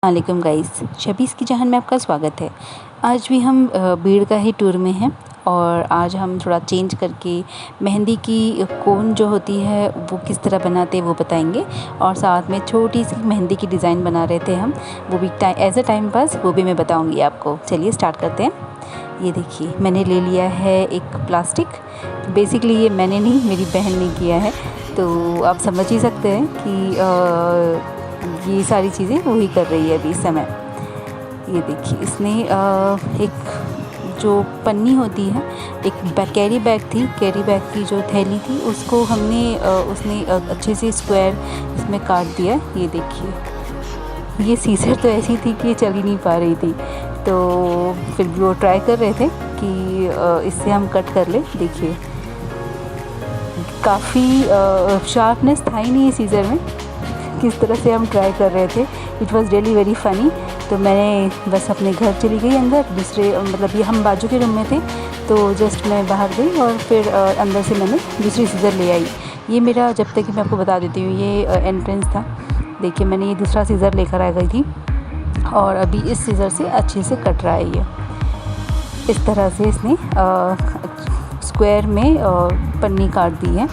वालेकुम गाइस, शबीज़ की जहान में आपका स्वागत है। आज भी हम भीड़ का ही टूर में हैं और आज हम थोड़ा चेंज करके मेहंदी की कोन जो होती है वो किस तरह बनाते हैं वो बताएंगे और साथ में छोटी सी मेहंदी की डिज़ाइन बना रहे थे हम, वो भी एज अ टाइम पास, वो भी मैं बताऊंगी आपको। चलिए स्टार्ट करते हैं। ये देखिए, मैंने ले लिया है एक प्लास्टिक। बेसिकली ये मैंने नहीं, मेरी बहन ने किया है, तो आप समझ ही सकते हैं कि ये सारी चीज़ें वही कर रही है अभी इस समय। ये देखिए, इसने एक जो पन्नी होती है, एक कैरी बैग की जो थैली थी, उसको हमने उसने अच्छे से स्क्वायर इसमें काट दिया। ये देखिए, ये सीजर तो ऐसी थी कि चल ही नहीं पा रही थी, तो फिर भी वो ट्राई कर रहे थे कि इससे हम कट कर ले। देखिए, काफ़ी शार्पनेस था ही नहीं सीज़र में। किस तरह से हम ट्राई कर रहे थे, it was really very funny. तो मैंने बस अपने घर चली गई अंदर, मतलब ये हम बाजू के रूम में थे, तो जस्ट मैं बाहर गई और फिर अंदर से मैंने दूसरी सीज़र ले आई। ये मेरा, जब तक कि मैं आपको बता देती हूँ, ये एंट्रेंस था। देखिए, मैंने ये दूसरा सीज़र लेकर आ गई थी और अभी इस सीज़र से अच्छे से कट रहा है। ये इस तरह से इसने स्क्वायर में पन्नी काट दी है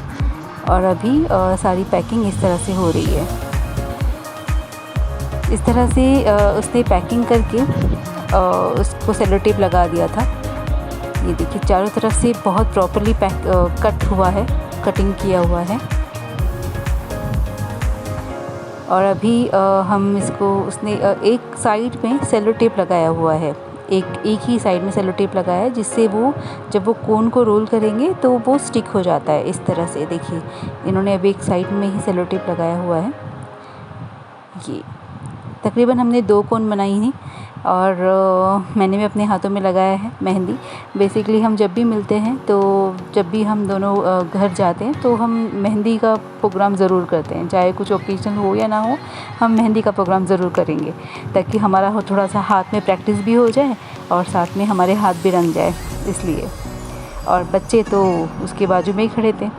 और अभी सारी पैकिंग इस तरह से हो रही है। इस तरह से उसने पैकिंग करके उसको सेलो टेप लगा दिया था। ये देखिए, चारों तरफ से बहुत प्रॉपर्ली कट हुआ है, कटिंग किया हुआ है। और अभी हम इसको, उसने एक साइड में सेलो टेप लगाया हुआ है, एक ही साइड में सेलो टेप लगाया है, जिससे वो जब वो कोन को रोल करेंगे तो वो स्टिक हो जाता है इस तरह से। देखिए, इन्होंने अभी एक साइड में ही सेलो टेप लगाया हुआ है। ये तकरीबन हमने 2 कोन बनाई थी और मैंने भी अपने हाथों में लगाया है मेहंदी। बेसिकली हम जब भी मिलते हैं, तो जब भी हम दोनों घर जाते हैं, तो हम मेहंदी का प्रोग्राम ज़रूर करते हैं, चाहे कुछ ओकेजन हो या ना हो, हम मेहंदी का प्रोग्राम ज़रूर करेंगे, ताकि हमारा थोड़ा सा हाथ में प्रैक्टिस भी हो जाए और साथ में हमारे हाथ भी रंग जाए, इसलिए। और बच्चे तो उसके बाजू में ही खड़े थे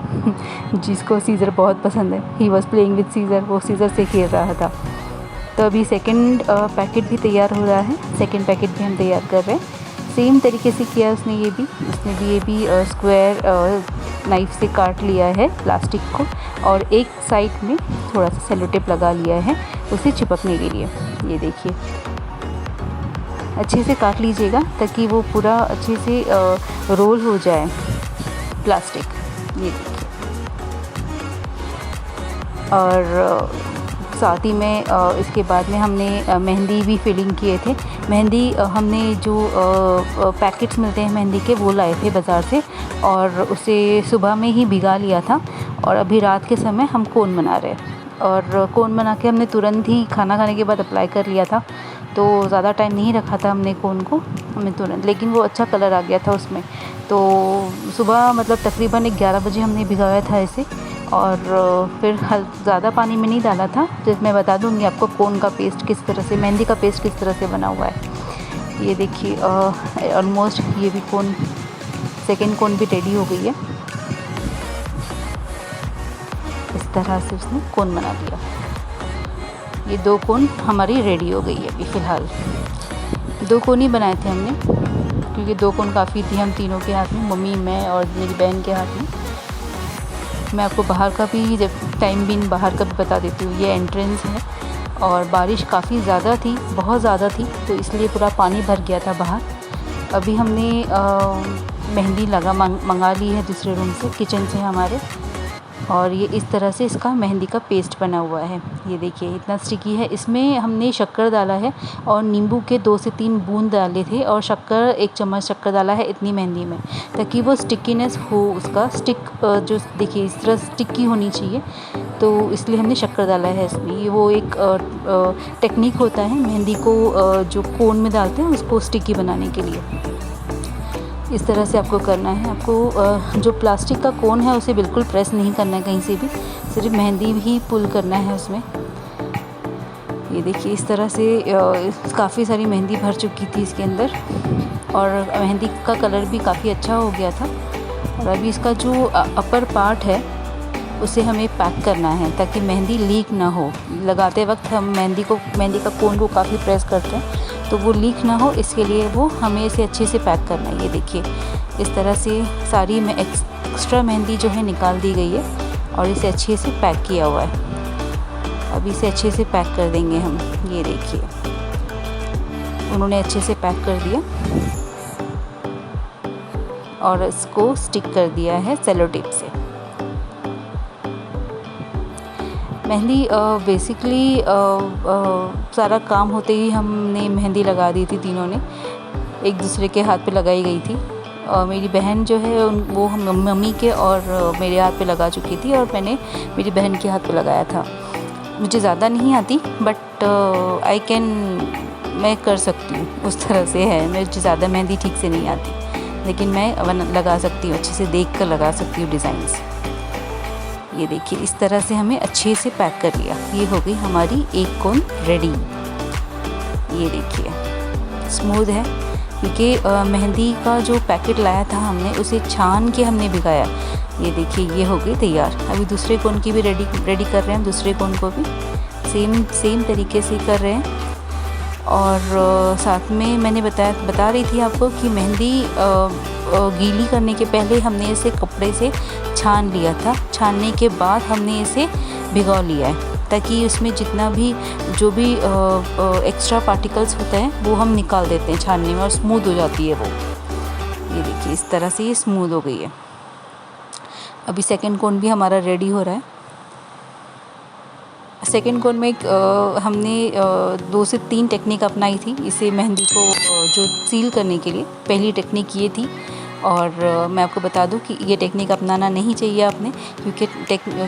जिसको सीज़र बहुत पसंद है, he was playing with Caesar, वो सीज़र से खेल रहा था। तो अभी सेकंड पैकेट भी तैयार हो रहा है, सेकंड पैकेट भी हम तैयार कर रहे हैं। सेम तरीके से किया उसने ये भी स्क्वायर नाइफ़ से काट लिया है प्लास्टिक को और एक साइड में थोड़ा सा सेलो टेप लगा लिया है उसे चिपकने के लिए। ये देखिए, अच्छे से काट लीजिएगा ताकि वो पूरा अच्छे से रोल हो जाए प्लास्टिक। ये देखिए, और साथ ही में इसके बाद में हमने मेहंदी भी फिलिंग किए थे। मेहंदी हमने जो पैकेट्स मिलते हैं मेहंदी के, वो लाए थे बाज़ार से और उसे सुबह में ही भिगा लिया था और अभी रात के समय हम कोन बना रहे हैं। और कोन बना के हमने तुरंत ही खाना खाने के बाद अप्लाई कर लिया था, तो ज़्यादा टाइम नहीं रखा था हमने कोन को, हमने तुरंत, लेकिन वो अच्छा कलर आ गया था उसमें। तो सुबह मतलब तकरीबन 11 बजे हमने भिगाया था इसे और फिर ज़्यादा पानी में नहीं डाला था। जैसे मैं बता दूँगी आपको कोन का पेस्ट किस तरह से, मेहंदी का पेस्ट किस तरह से बना हुआ है। ये देखिए, ऑलमोस्ट ये भी कोन, सेकंड कोन भी रेडी हो गई है। इस तरह से उसने कोन बना दिया। ये 2 कोन हमारी रेडी हो गई है अभी फ़िलहाल। 2 कोन ही बनाए थे हमने, क्योंकि 2 कोन काफ़ी थी हम तीनों के हाथ में, मम्मी, मैं और मेरी बहन के हाथ में। मैं आपको बाहर का भी, जब टाइम भी बाहर का भी बता देती हूँ। ये एंट्रेंस है और बारिश काफ़ी ज़्यादा थी, बहुत ज़्यादा थी, तो इसलिए पूरा पानी भर गया था बाहर। अभी हमने मेहंदी मंगा ली है दूसरे रूम से, किचन से हमारे, और ये इस तरह से इसका मेहंदी का पेस्ट बना हुआ है। ये देखिए, इतना स्टिकी है। इसमें हमने शक्कर डाला है और नींबू के 2 से 3 बूंद डाले थे और शक्कर, 1 चम्मच शक्कर डाला है इतनी मेहंदी में, ताकि वो स्टिकीनेस हो, उसका स्टिक जो देखिए इस तरह स्टिकी होनी चाहिए, तो इसलिए हमने शक्कर डाला है इसमें। ये वो एक टेक्निक होता है मेहंदी को जो कोन में डालते हैं उसको स्टिकी बनाने के लिए। इस तरह से आपको करना है। आपको जो प्लास्टिक का कोन है उसे बिल्कुल प्रेस नहीं करना है कहीं से भी, सिर्फ मेहंदी ही पुल करना है उसमें। ये देखिए, इस तरह से काफ़ी सारी मेहंदी भर चुकी थी इसके अंदर और मेहंदी का कलर भी काफ़ी अच्छा हो गया था। और अभी इसका जो अपर पार्ट है उसे हमें पैक करना है ताकि मेहंदी लीक ना हो। लगाते वक्त हम मेहंदी का कोन को काफ़ी प्रेस करते हैं तो वो लीक ना हो, इसके लिए वो हमें इसे अच्छे से पैक करना है। ये देखिए इस तरह से सारी में एक्स्ट्रा मेहंदी जो है निकाल दी गई है और इसे अच्छे से पैक किया हुआ है। अब इसे अच्छे से पैक कर देंगे हम। ये देखिए उन्होंने अच्छे से पैक कर दिया और इसको स्टिक कर दिया है सेलो टेप से। मेहंदी बेसिकली सारा काम होते ही हमने मेहंदी लगा दी थी, तीनों ने एक दूसरे के हाथ पे लगाई गई थी। और मेरी बहन जो है वो हम मम्मी के और मेरे हाथ पे लगा चुकी थी और मैंने मेरी बहन के हाथ पे लगाया था। मुझे ज़्यादा नहीं आती बट मैं कर सकती हूँ, उस तरह से है। मुझे ज़्यादा मेहंदी ठीक से नहीं आती लेकिन मैं लगा सकती हूँ, अच्छे से देख कर लगा सकती हूँ डिज़ाइंस। ये देखिए इस तरह से हमें अच्छे से पैक कर लिया। ये हो गई हमारी एक कोन रेडी। ये देखिए स्मूथ है क्योंकि मेहंदी का जो पैकेट लाया था हमने उसे छान के हमने भिगाया। ये देखिए ये हो गई तैयार। अभी दूसरे कोन की भी रेडी कर रहे हैं, दूसरे कोन को भी सेम तरीके से कर रहे हैं। और साथ में मैंने बता रही थी आपको कि मेहंदी गीली करने के पहले हमने इसे कपड़े से छान लिया था। छानने के बाद हमने इसे भिगो लिया है ताकि उसमें जितना भी जो भी एक्स्ट्रा पार्टिकल्स होते हैं वो हम निकाल देते हैं छानने में और स्मूथ हो जाती है वो। ये देखिए इस तरह से ये स्मूथ हो गई है। अभी सेकंड कोन भी हमारा रेडी हो रहा है। सेकंड कोन में हमने 2 से 3 टेक्निक अपनाई थी इसे मेहंदी को जो सील करने के लिए। पहली टेक्निक ये थी और मैं आपको बता दूं कि ये टेक्निक अपनाना नहीं चाहिए आपने, क्योंकि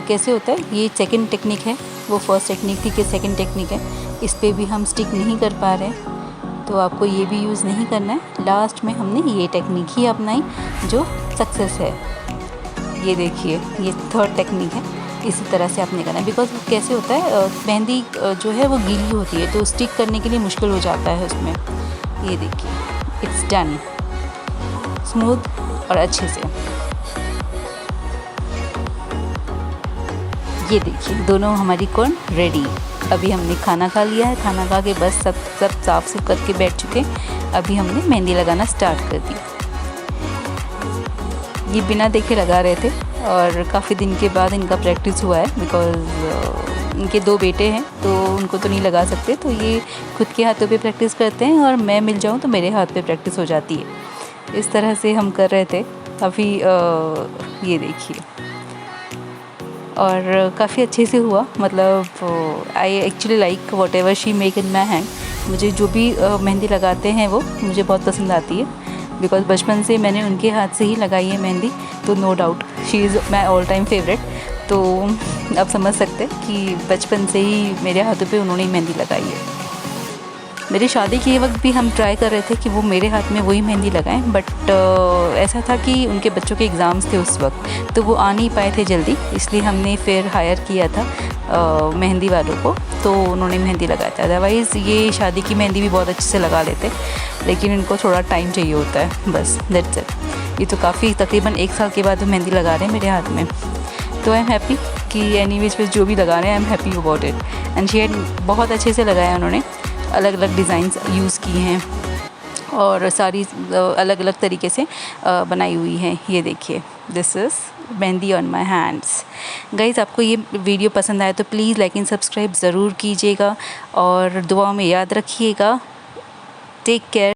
कैसे होता है, ये सेकंड टेक्निक है, वो फर्स्ट टेक्निक थी कि सेकंड टेक्निक है। इस पे भी हम स्टिक नहीं कर पा रहे हैं तो आपको ये भी यूज़ नहीं करना है। लास्ट में हमने ये टेक्निक ही अपनाई जो सक्सेस है। ये देखिए ये थर्ड टेक्निक है। इसी तरह से आपने करना है बिकॉज कैसे होता है मेहंदी जो है वो गीली होती है तो स्टिक करने के लिए मुश्किल हो जाता है उसमें। ये देखिए इट्स डन स्मूथ और अच्छे से। ये देखिए दोनों हमारी कोन रेडी। अभी हमने खाना खा लिया है, खाना खा के बस सब साफ सुफ करके बैठ चुके। अभी हमने मेहंदी लगाना स्टार्ट कर दी। ये बिना देखे लगा रहे थे और काफ़ी दिन के बाद इनका प्रैक्टिस हुआ है बिकॉज़ इनके 2 बेटे हैं तो उनको तो नहीं लगा सकते, तो ये खुद के हाथों पे प्रैक्टिस करते हैं और मैं मिल जाऊँ तो मेरे हाथ पे प्रैक्टिस हो जाती है। इस तरह से हम कर रहे थे काफ़ी। ये देखिए और काफ़ी अच्छे से हुआ। मतलब I actually like what ever she make in my hand. मुझे जो भी मेहंदी लगाते हैं वो मुझे बहुत पसंद आती है बिकॉज़ बचपन से मैंने उनके हाथ से ही लगाई है मेहंदी, तो no doubt she is my all time favourite. तो आप समझ सकते हैं कि बचपन से ही मेरे हाथों पे उन्होंने ही मेहंदी लगाई है। मेरी शादी के वक्त भी हम ट्राई कर रहे थे कि वो मेरे हाथ में वही मेहंदी लगाएं, बट ऐसा था कि उनके बच्चों के एग्ज़ाम्स थे उस वक्त तो वो आ नहीं पाए थे जल्दी, इसलिए हमने फिर हायर किया था मेहंदी वालों को, तो उन्होंने मेहंदी लगाया था। अदरवाइज़ ये शादी की मेहंदी भी बहुत अच्छे से लगा लेते, लेकिन इनको थोड़ा टाइम चाहिए होता है, बस दैट्स इट। ये तो काफ़ी तकरीबन 1 साल के बाद वो मेहंदी लगा रहे हैं मेरे हाथ में, तो आई एम हैप्पी कि एनीवेज जो भी लगा रहे हैं I am happy about it. And shade बहुत अच्छे से लगाया उन्होंने, अलग अलग डिज़ाइंस यूज़ किए हैं और सारी अलग अलग तरीके से बनाई हुई हैं। ये देखिए this is mehndi on my hands. Guys आपको ये वीडियो पसंद आए तो प्लीज़ लाइक एंड सब्सक्राइब ज़रूर कीजिएगा और दुआ में याद रखिएगा। Take care.